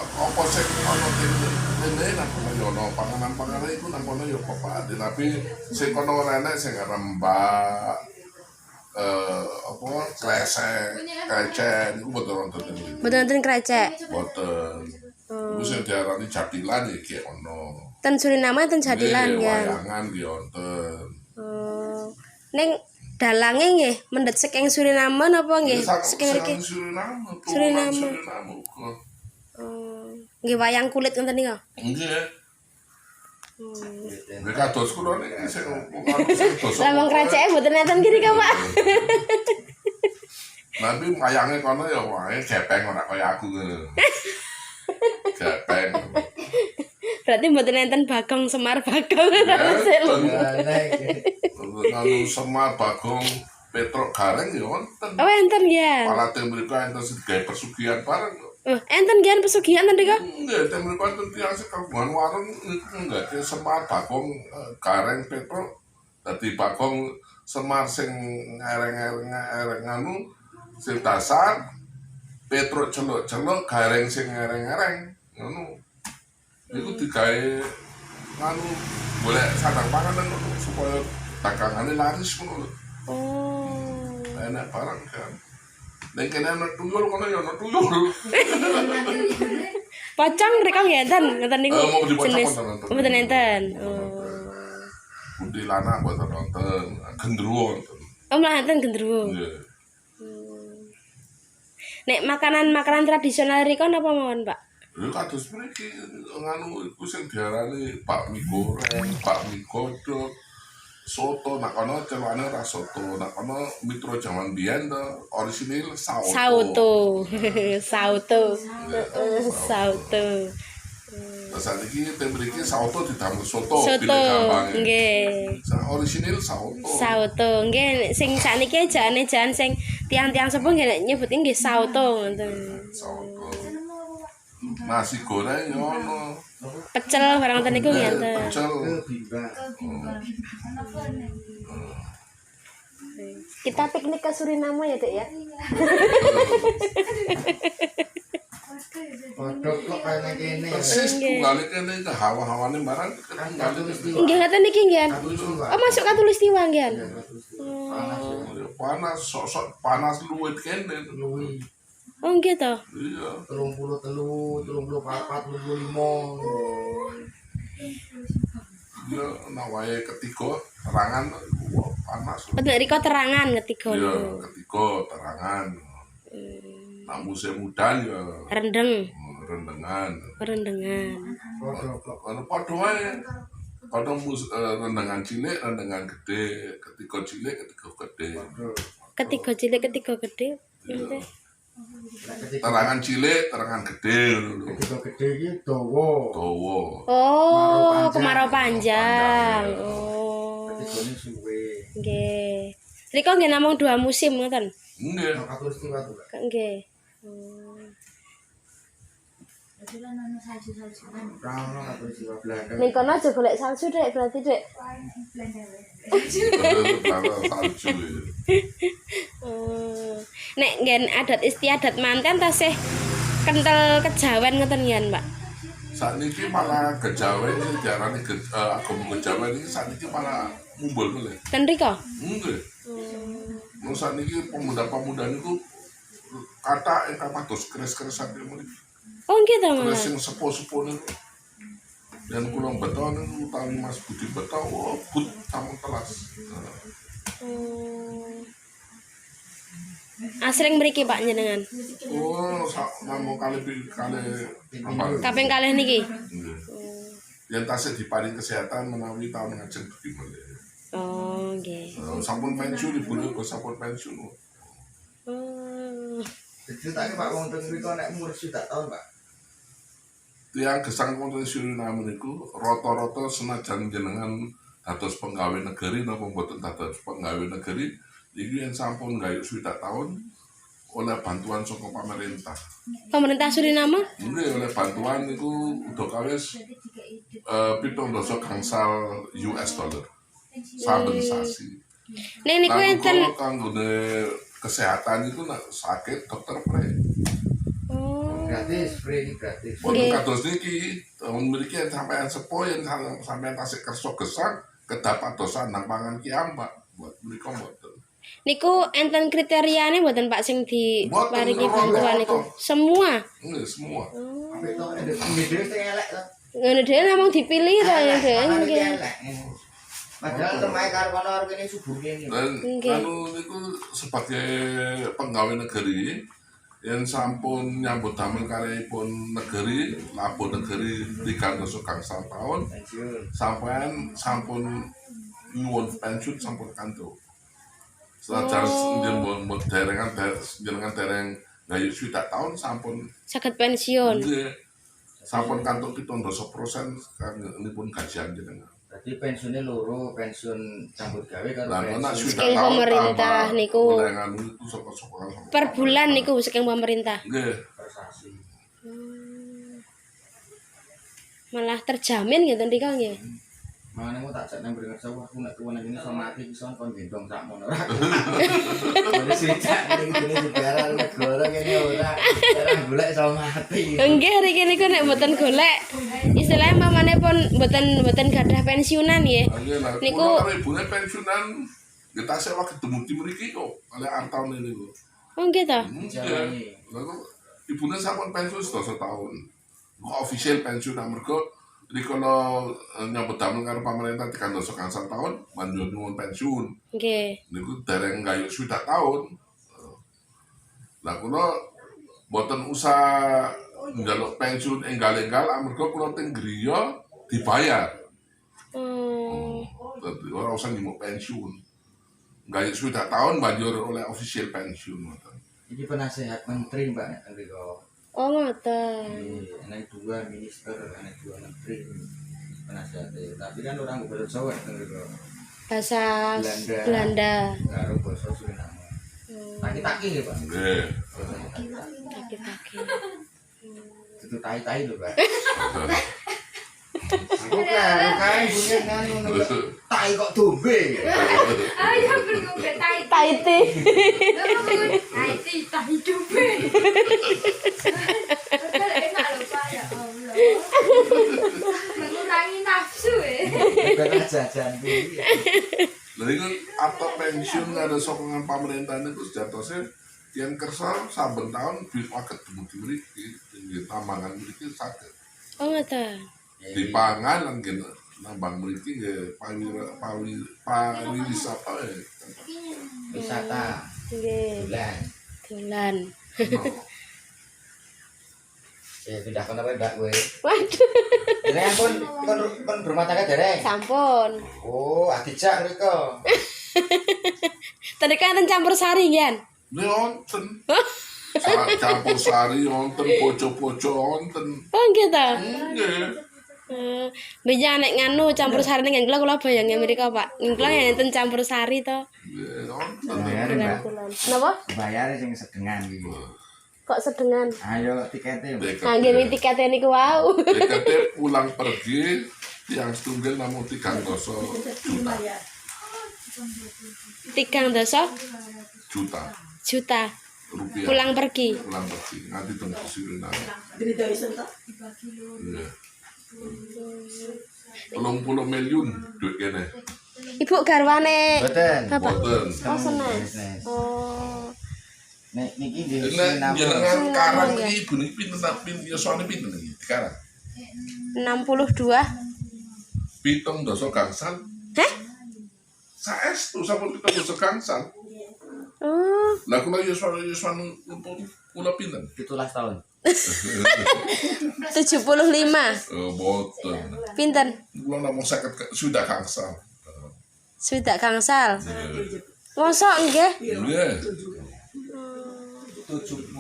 apa sing ono dene nang kono yo ono panganan-panganan iku nang kono yo apa tapi sing kono ora enek sing mbak apa kresek, krecek iku boten wonten. Mboten wonten krecek. Boten. Iku sing diarani jadilan iki ono. Ten Suriname ten jadilan ya. Wayangan ki wonten. Ning dalange nggih mendhet saking Suriname napa nggih? Saking mriki. Suriname. Nggih wayang kulit ngoten niku. Nggih. Mereka dos kula niki sing dos. Lah wong kreceke mboten enten kiri ka, Pak. Nanti wayange kono ya wae gepeng ora kaya aku ngono. Gepeng. Berarti mboten enten Bagong Semar Bagong hasil. Lalu Semar Bagong Petruk Gareng ya wonten. Oh enten ya. Palate mriko enten sing gawe persugihan bareng. Enten gian pesugihan tadi kok? Nggih, enten mriko enten tiyang sing kagungan warung niku enggak Semar Bagong Gareng Petruk. Dadi Bagong Semar sing ngereng-ngereng anu sing dasar, Petruk celuk-celuk, Gareng sing ngereng-ngereng ngono. Iku digawe nganu golek sandang panganan supaya dagangane laris ngono lho. Enak barang kan. Nek kene ana tuyul kono ya ana tuyul. Pocong rek nggih enten, ngoten niku. Jenis Mboten enten. Kuntilanak mboten wonten, gendruwo wonten. Oh, malah enten gendruwo. Nggih. Nek makanan tradisional riko napa mawon, Pak? Lha kados mriki nganu iku sing diarani bakmi goreng, bakmi godhog, soto nak kono celokane ora soto, nak kono mitra jaman biyen to orisinil sauto. Sauto. Terus saiki teng mriki sauto didamel soto Soto, gampang. nggih. Orisinil sauto. Sauto, nggih sing sakniki jan sing tiang-tiang sepuh nggih nyebut nggih sauto ngoten. Sauto. Nasi goreng ya ono. Pecel barang ngoten niku nggih enten. Pecel. Kita piknik ke Suriname ya, Dek ya. Kodok kok kaya kene. Persis tunggale kene ke hawa-hawane barang tunggale. Nggih ngoten niki nggih. Oh, masuk Katulistiwa nggih. Panas, sok-sok panas luwih kene. Oh nggih to. Iya. 33, 34, 35. Iya, nah wae ketiga terangan wah, panas. Betul riko terangan ketiga Iya, niku. ketiga terangan. Nah musim mudan ya Rendeng, rendengan. rendengan. Kalau padha wae. Kadang rendengan cilik, rendengan gede, ketiga cilik, ketiga gede. Ketiga cilik, ketiga gede. Nggih. Terangan cilik, terangan gede lho. Ketika gede iki dawa. Dawa. Oh, kemarau panjang. Oh. Ketikane suwe. Nggih. Riko nggih namung 2 musim ngoten. Nggih. Katulistiwa tuh. Nggih. Rano katulistiwa Belanda. Ning kono aja golek salju, Dek, berarti, Dek. Salju. Nek nggen adat istiadat manten tasih kental kejawen ngoten nggih, Pak. Sakniki malah kejawen sing diarani agama kejawen iki sakniki malah mumbul meneh. Ten riko? Nggih. Mun sakniki pemuda-pemuda niku kata ingkang pados keris-kerisan mriki. Oh nggih to, Keris Mas. sing sepuh-sepuh niku. Dan kula beto niku utawi Mas Budi beto but sampun telas. Asring mriki Pak njenengan. Oh, namung kali apa? Kaping kalih niki. Nggih. Yen tasih diparing kesehatan menawi taun ngajeng budi malih. Oh, nggih. Sampun pensiun ibu niku sampun pensiun. Diceritake Pak wong teng mriko nek umur 7 tahun, Pak. Tiang gesang wonten Suriname niku rata-rata senajan jenengan dados penggawe negeri napa mboten dados penggawe negeri iki yen sampun gayut 7 tahun oleh bantuan saka pemerintah. Pemerintah Suriname? Nggih oleh bantuan niku udakawis 17 gangsal US dollar saben sasi. Nek niku enten kanggone kesehatan itu nak sakit dokter pre. Oh. Gratis, free gratis. Pun Nggih. kados niki tahun mriki sampean sepo yen sampean tasik kersa gesang kedapat dosa nang pangan ki ambak buat mriko mboten. Niku enten kriteriane mboten Pak sing diparingi bantuan niku. Semua. Nggih semua. Sampai to ada video sing elek to. Ngono dhewe namung dipilih to ya dhewe Makane nggih. elek. Padahal temahe karo kono arep kene subuh kene. Dan Nggih. anu niku sebagai pegawai negeri yang sampun nyambut damel karyipun negeri, labo negeri 3 gangsal tahun, Pensiun. sampean sampun nyuwun pensiun sampun kantuk. Senajan jenengan dereng gayut 60 tahun sampun Saged pensiun. nggih sampun kantuk 17% kangenipun gajian jenengan. Berarti pensiunnya loro, pensiun campur gawe karo Lah kok nak pensiun. sudah Skill tahun pemerintah tambah niku. oleh nganu itu soko-sokokan sama. Per bulan niku saking pemerintah. Nggih. Prestasi. Malah terjamin gitu niki nggih. Makanya mau tak cek nang beringat sawah aku nak tuan ini sama mati bisa kon gendong sak mono ora. Boleh switch ning gene negara negara kene ora. Ora golek sama mati. Nggih riki niku nek mboten golek istilahnya mamane pun mboten gadah pensiunan nggih. Nggih lah. Niku- Niku karo ibune pensiunan kita sewa ketemu di mriki kok oleh artaun ini kok. Oh nggih to. Jalani. Lalu ibune sampun pensiun 12 tahun. Kok official pensiun amarga rikala nyambut damel karo pemerintah 3 gangsal tahun manjur nyuwun pensiun. Nggih. Niku dereng gayut 60 tahun. Lah kula mboten usah njaluk pensiun enggal-enggal amarga kula teng griya dibayar. Oh. Dadi ora usah nyimuk pensiun. Gayut 60 tahun banjur oleh official pensiun ngoten. Iki penasehat menteri Mbak nek ngriko. Oh ngoten. Enak 2 minister, enak 2 menteri. Penasehat. Tapi kan orang gubernur Jawa nek ngriko. Bahasa Belanda. Belanda. Karo basa Suriname. Taki-taki nggih, Pak. Nggih. Taki-taki. Itu tai-tai lho, Pak. Aku kan bunyi kan ngono. Tai kok dombe. Ayo bergumbe tai Taiti. tai dube. Betul enak lho Pak ya Allah. Mengurangi nafsu Bukan jajan kuwi. Lha iku atau pensiun ada sokongan pemerintah niku sejatosnya yang kersa saben tahun bisa ketemu di mriki tinggi tambangan mriki saged. Oh ngoten. Dipangan lan kene nambang mriki nggih pariwisata ya. Wisata Nggih. bulan. Dolan. Ya pindah kono wae Mbak kowe. Waduh. Jenengan pun berumah tangga dereng. Sampun. Oh, adijak mriko. Tadi kan enten campur sari kan? Ini wonten. Campur sari wonten, poco-poco wonten. Oh gitu. Nggih. Binya nek nganu campur sari ning kula bayangnya mriko Pak. Kula yen enten campur sari to. Nggih, wonten. Bayar Mbak. Napa? Bayar sing sedengan iki. Kok sedengan? Ayo tiketnya Mbak. Nah, nggih tiketnya niku wau. TKT pulang pergi yang setunggal namun 3 juta. 3 juta Rupiah. pulang pergi. Pulang pergi nanti tunggu Suriname. Iya. 30 miliun duit kene. Ibu garwane Boten. Bapak. Boten. Oh, seneng. Bisnis. Oh. Nek niki di Nek jenengan karang iki ibu niki pinten yuswane pinten iki? Sekarang 62. 17 gangsal. Hah? Saestu sampun 17 gangsal. Oh. Lah kula yuswane kula pinten? 17 tahun. 75. Boten. Pinten? Kula namung 50 sudah gangsal. Swidak gangsal. Mosok nggih? Nggih. 17